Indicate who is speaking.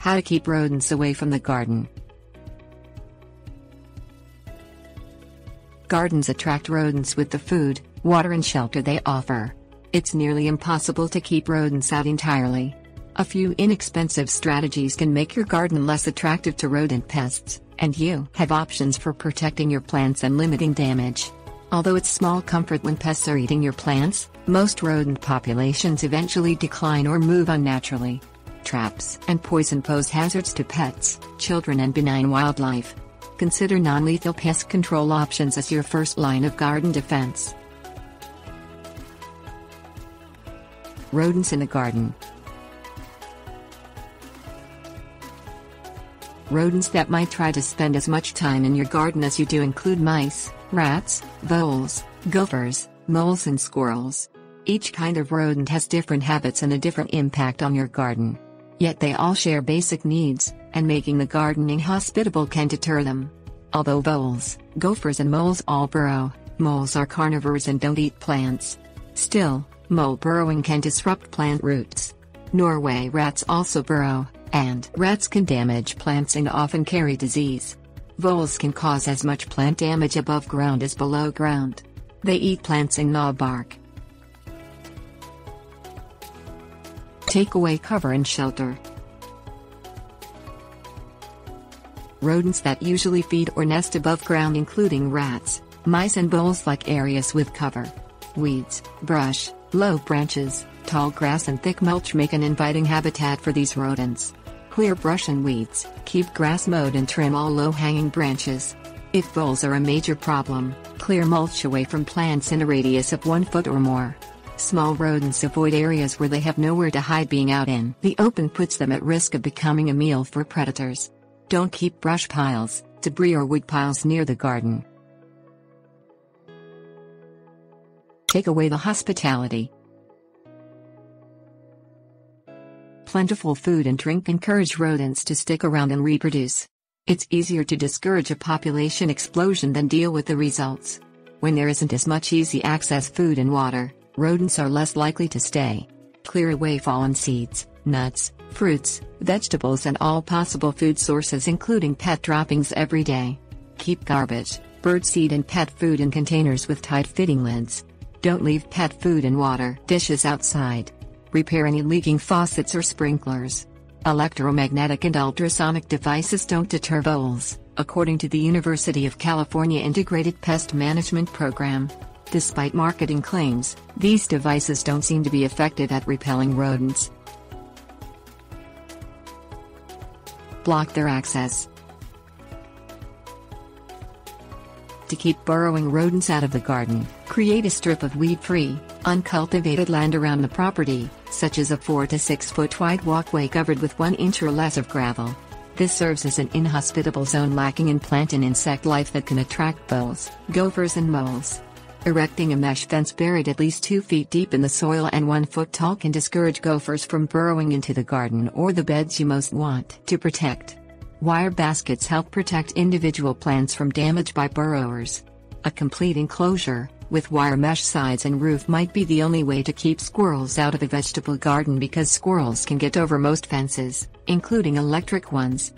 Speaker 1: How to keep rodents away from the garden. Gardens attract rodents with the food, water and shelter they offer. It's nearly impossible to keep rodents out entirely. A few inexpensive strategies can make your garden less attractive to rodent pests, and you have options for protecting your plants and limiting damage. Although it's small comfort when pests are eating your plants, most rodent populations eventually decline or move unnaturally. Traps and poison pose hazards to pets, children and benign wildlife. Consider non-lethal pest control options as your first line of garden defense. Rodents in the garden. Rodents that might try to spend as much time in your garden as you do include mice, rats, voles, gophers, moles and squirrels. Each kind of rodent has different habits and a different impact on your garden. Yet they all share basic needs, and making the gardening hospitable can deter them. Although voles, gophers and moles all burrow, moles are carnivores and don't eat plants. Still, mole burrowing can disrupt plant roots. Norway rats also burrow, and rats can damage plants and often carry disease. Voles can cause as much plant damage above ground as below ground. They eat plants and gnaw bark. Take away cover and shelter. Rodents that usually feed or nest above ground including rats, mice and voles like areas with cover. Weeds, brush, low branches, tall grass and thick mulch make an inviting habitat for these rodents. Clear brush and weeds, keep grass mowed and trim all low-hanging branches. If voles are a major problem, clear mulch away from plants in a radius of 1 foot or more. Small rodents avoid areas where they have nowhere to hide. Being out in the open puts them at risk of becoming a meal for predators. Don't keep brush piles, debris or wood piles near the garden. Take away the hospitality. Plentiful food and drink encourage rodents to stick around and reproduce. It's easier to discourage a population explosion than deal with the results. When there isn't as much easy access food and water, rodents are less likely to stay. Clear away fallen seeds, nuts, fruits, vegetables and all possible food sources including pet droppings every day. Keep garbage, birdseed and pet food in containers with tight-fitting lids. Don't leave pet food and water dishes outside. Repair any leaking faucets or sprinklers. Electromagnetic and ultrasonic devices don't deter voles, according to the University of California Integrated Pest Management Program. Despite marketing claims, these devices don't seem to be effective at repelling rodents. Block their access. To keep burrowing rodents out of the garden, create a strip of weed-free, uncultivated land around the property, such as a 4 to 6 foot wide walkway covered with 1 inch or less of gravel. This serves as an inhospitable zone lacking in plant and insect life that can attract voles, gophers and moles. Erecting a mesh fence buried at least 2 feet deep in the soil and 1 foot tall can discourage gophers from burrowing into the garden or the beds you most want to protect. Wire baskets help protect individual plants from damage by burrowers. A complete enclosure, with wire mesh sides and roof might be the only way to keep squirrels out of the vegetable garden because squirrels can get over most fences, including electric ones.